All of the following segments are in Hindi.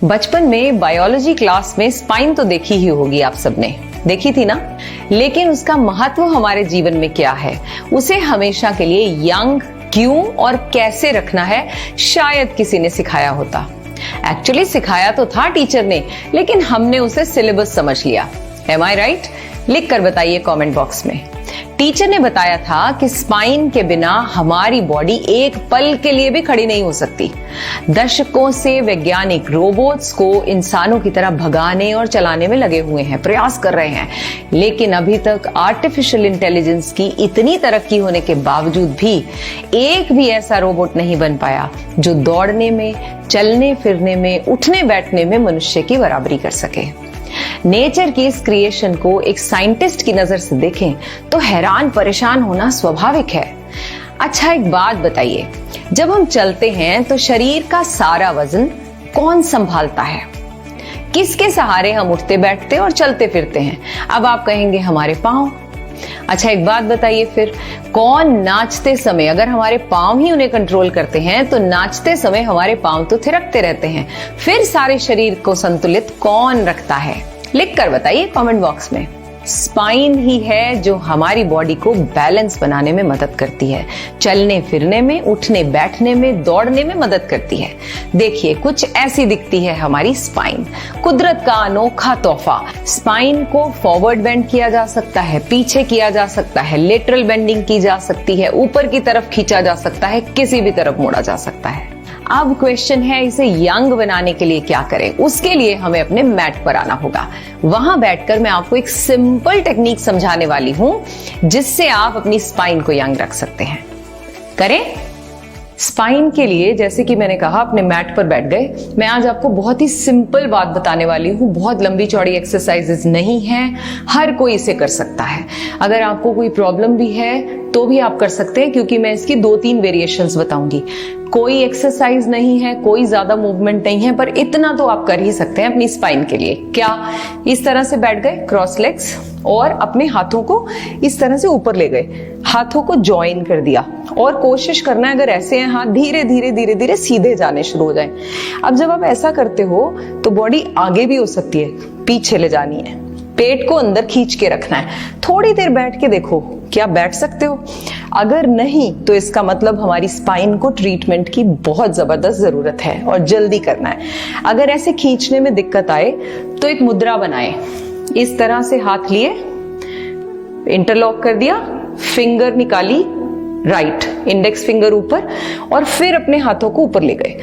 बचपन में बायोलॉजी क्लास में स्पाइन तो देखी ही होगी आप सबने, देखी थी ना। लेकिन उसका महत्व हमारे जीवन में क्या है, उसे हमेशा के लिए यंग क्यों और कैसे रखना है, शायद किसी ने सिखाया होता। एक्चुअली सिखाया तो था टीचर ने, लेकिन हमने उसे सिलेबस समझ लिया। एम आई राइट? लिख कर बताइए कमेंट बॉक्स में। टीचर ने बताया था कि स्पाइन के बिना हमारी बॉडी एक पल के लिए भी खड़ी नहीं हो सकती। दशकों से वैज्ञानिक रोबोट्स को इंसानों की तरह भगाने और चलाने में लगे हुए हैं, प्रयास कर रहे हैं, लेकिन अभी तक आर्टिफिशियल इंटेलिजेंस की इतनी तरक्की होने के बावजूद भी एक भी ऐसा रोबोट नहीं बन पाया जो दौड़ने में, चलने फिरने में, उठने बैठने में मनुष्य की बराबरी कर सके। नेचर की इस क्रिएशन को एक साइंटिस्ट की नजर से देखें तो हैरान परेशान होना स्वाभाविक है। अच्छा, एक बात बताइए, जब हम चलते हैं तो शरीर का सारा वजन कौन संभालता है? किसके सहारे हम उठते बैठते और चलते फिरते हैं? अब आप कहेंगे हमारे पांव। अच्छा, एक बात बताइए फिर, कौन नाचते समय, अगर हमारे पांव ही उन्हें कंट्रोल करते हैं तो नाचते समय हमारे पांव तो थिरकते रहते हैं, फिर सारे शरीर को संतुलित कौन रखता है? लिख कर बताइए कमेंट बॉक्स में। स्पाइन ही है जो हमारी बॉडी को बैलेंस बनाने में मदद करती है, चलने फिरने में, उठने बैठने में, दौड़ने में मदद करती है। देखिए, कुछ ऐसी दिखती है हमारी स्पाइन, कुदरत का अनोखा तोहफा। स्पाइन को फॉरवर्ड बेंड किया जा सकता है, पीछे किया जा सकता है, लेटरल बेंडिंग की जा सकती है, ऊपर की तरफ खींचा जा सकता है, किसी भी तरफ मोड़ा जा सकता है। अब क्वेश्चन है, इसे यंग बनाने के लिए क्या करें? उसके लिए हमें अपने मैट पर आना होगा। वहां बैठकर मैं आपको एक सिंपल टेक्निक समझाने वाली हूं जिससे आप अपनी स्पाइन को यंग रख सकते हैं। करें? स्पाइन के लिए जैसे कि मैंने कहा, अपने मैट पर बैठ गए। मैं आज आपको बहुत ही सिंपल बात बताने वाली हूँ, बहुत लंबी चौड़ी एक्सरसाइजेस नहीं है, हर कोई इसे कर सकता है। अगर आपको कोई प्रॉब्लम भी है तो भी आप कर सकते हैं, क्योंकि मैं इसकी 2-3 वेरिएशंस बताऊंगी। कोई एक्सरसाइज नहीं है, कोई ज्यादा मूवमेंट नहीं है, पर इतना तो आप कर ही सकते हैं अपनी स्पाइन के लिए। क्या? इस तरह से बैठ गए क्रॉस लेग्स और अपने हाथों को इस तरह से ऊपर ले गए, हाथों को ज्वाइन कर दिया और कोशिश करना है, अगर ऐसे हैं हाथ, धीरे धीरे धीरे धीरे सीधे जाने शुरू हो जाएं। अब जब आप ऐसा करते हो तो बॉडी आगे भी हो सकती है, पीछे ले जानी है, पेट को अंदर खींच के रखना है। थोड़ी देर बैठ के देखो, क्या बैठ सकते हो? अगर नहीं तो इसका मतलब हमारी स्पाइन को ट्रीटमेंट की बहुत जबरदस्त जरूरत है और जल्दी करना है। अगर ऐसे खींचने में दिक्कत आए तो एक मुद्रा बनाए, इस तरह से हाथ लिए, इंटरलॉक कर दिया, फिंगर निकाली, राइट इंडेक्स फिंगर ऊपर, और फिर अपने हाथों को ऊपर ले गए।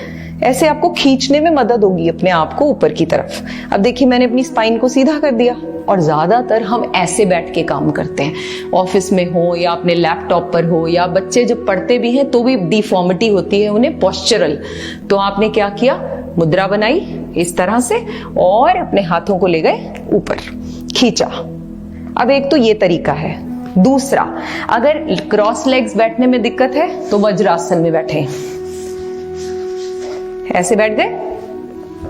ऐसे आपको खींचने में मदद होगी अपने आप को ऊपर की तरफ। अब देखिए, मैंने अपनी स्पाइन को सीधा कर दिया। और ज्यादातर हम ऐसे बैठ के काम करते हैं, ऑफिस में हो या अपने लैपटॉप पर हो, या बच्चे जब पढ़ते भी हैं तो भी डिफॉर्मिटी होती है उन्हें, पोस्चरल। तो आपने क्या किया? मुद्रा बनाई इस तरह से और अपने हाथों को ले गए ऊपर, खींचा। अब एक तो ये तरीका है। दूसरा, अगर क्रॉस लेग्स बैठने में दिक्कत है तो वज्रासन में बैठे, ऐसे बैठ गए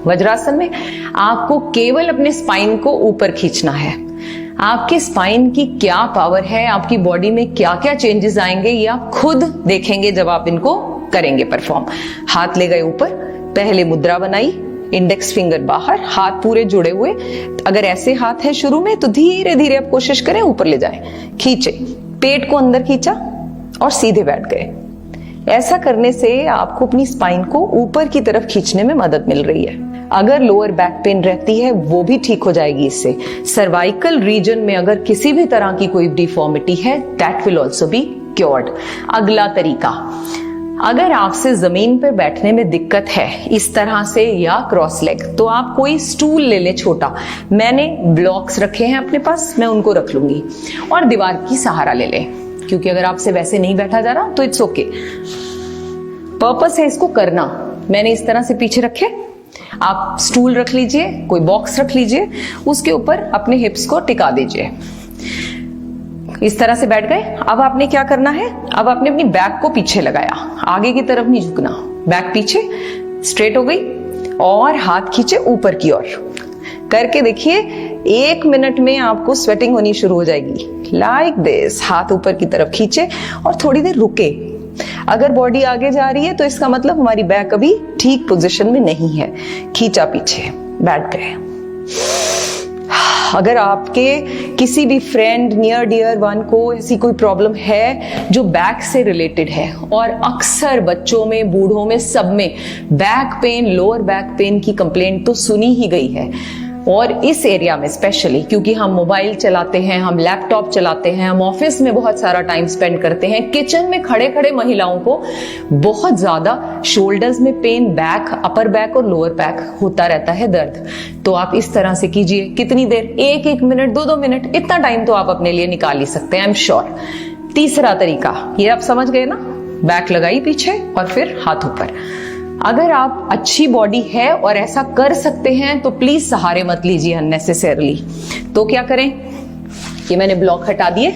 वज्रासन में। आपको केवल अपने स्पाइन को ऊपर खींचना है। आपके स्पाइन की क्या पावर है, आपकी बॉडी में क्या क्या चेंजेस आएंगे, ये आप खुद देखेंगे जब आप इनको करेंगे परफॉर्म। हाथ ले गए ऊपर, पहले मुद्रा बनाई, इंडेक्स फिंगर बाहर, हाथ पूरे जुड़े हुए। अगर ऐसे हाथ है शुरू में तो धीरे धीरे आप कोशिश करें ऊपर ले जाएं, खींचे, पेट को अंदर खींचा और सीधे बैठ गए। ऐसा करने से आपको अपनी स्पाइन को ऊपर की तरफ खींचने में मदद मिल रही है। अगर लोअर बैक पेन रहती है वो भी ठीक हो जाएगी इससे। सर्वाइकल रीजन में अगर किसी भी तरह की कोई डिफॉर्मिटी है, that will also be cured. अगला तरीका, अगर आपसे जमीन पर बैठने में दिक्कत है इस तरह से या क्रॉस लेग, तो आप कोई स्टूल ले लें छोटा। मैंने ब्लॉक्स रखे हैं अपने पास, मैं उनको रख लूंगी, और दीवार की सहारा ले लें, क्योंकि अगर आपसे वैसे नहीं बैठा जा रहा तो इट्स ओके। पर्पस है इसको करना। मैंने इस तरह से पीछे रखे, आप स्टूल रख लीजिए, कोई बॉक्स रख लीजिए, उसके ऊपर अपने हिप्स को टिका दीजिए। इस तरह से बैठ गए। अब आपने क्या करना है? अब आपने अपनी बैक को पीछे लगाया, आगे की तरफ नहीं झुकना, बैक पीछे स्ट्रेट हो गई और हाथ खींचे ऊपर की ओर। करके देखिए, 1 मिनट में आपको स्वेटिंग होनी शुरू हो जाएगी। लाइक दिस, हाथ ऊपर की तरफ खींचे और थोड़ी देर रुके, अगर बॉडी आगे जा रही है तो इसका मतलब हमारी बैक अभी ठीक पोजीशन में नहीं है। खींचा पीछे, बैठ गए। अगर आपके किसी भी फ्रेंड, नियर डियर वन को ऐसी कोई प्रॉब्लम है जो बैक से रिलेटेड है, और अक्सर बच्चों में, बूढ़ों में, सब में back pain, lower back pain की कंप्लेंट तो सुनी ही गई है। और इस एरिया में स्पेशली क्योंकि हम मोबाइल चलाते हैं, हम लैपटॉप चलाते हैं, हम ऑफिस में बहुत सारा टाइम स्पेंड करते हैं, किचन में खड़े खड़े महिलाओं को बहुत ज्यादा शोल्डर्स में पेन, बैक, अपर बैक और लोअर बैक होता रहता है दर्द। तो आप इस तरह से कीजिए। कितनी देर? 1-1 मिनट, 2-2 मिनट, इतना टाइम तो आप अपने लिए निकाल ही सकते हैं, आई एम श्योर। तीसरा तरीका, ये आप समझ गए ना? बैक लगाई पीछे और फिर हाथ ऊपर। अगर आप अच्छी बॉडी है और ऐसा कर सकते हैं तो प्लीज सहारे मत लीजिए अननेसेसरली। तो क्या करें? ये मैंने ब्लॉक हटा दिए,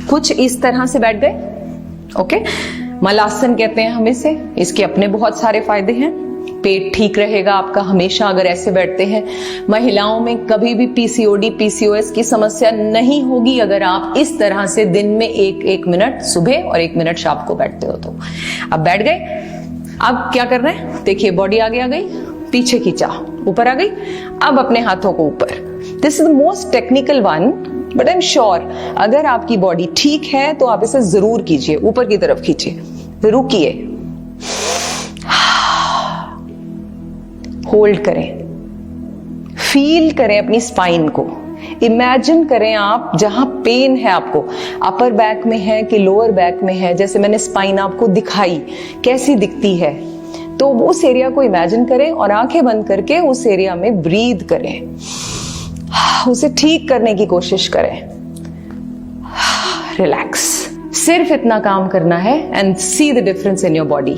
कुछ इस तरह से बैठ गए। ओके, मलासन कहते हैं हम इसे। इसके अपने बहुत सारे फायदे हैं। पेट ठीक रहेगा आपका हमेशा अगर ऐसे बैठते हैं। महिलाओं में कभी भी पीसीओडी, पीसीओएस की समस्या नहीं होगी अगर आप इस तरह से दिन में 1-1 मिनट सुबह और 1 मिनट शाम को बैठते हो तो। अब बैठ गए। अब क्या कर रहे हैं? देखिए, बॉडी आगे आ गई, पीछे खींचा, ऊपर आ गई। अब अपने हाथों को ऊपर। This is the most technical one, but I am sure अगर आपकी बॉडी ठीक है तो आप इसे जरूर कीजिए। ऊपर की तरफ खींचिए, रुकिए, होल्ड करें, फील करें अपनी स्पाइन को। इमेजिन करें आप जहां पेन है आपको, अपर बैक में है कि लोअर बैक में है, जैसे मैंने स्पाइन आपको दिखाई कैसी दिखती है, तो उस एरिया को इमेजिन करें और आंखें बंद करके उस एरिया में ब्रीद करें, उसे ठीक करने की कोशिश करें। रिलैक्स, सिर्फ इतना काम करना है and see the difference in your body.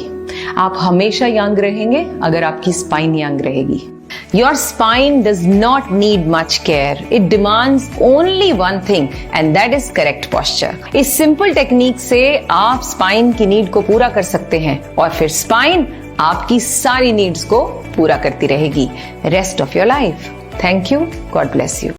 आप हमेशा यंग रहेंगे अगर आपकी स्पाइन यंग रहेगी। Your spine does not need much care. It demands only one thing and that is correct posture. इस सिंपल टेक्निक से आप स्पाइन की नीड को पूरा कर सकते हैं और फिर स्पाइन आपकी सारी नीड्स को पूरा करती रहेगी rest of your life. Thank you, God bless you.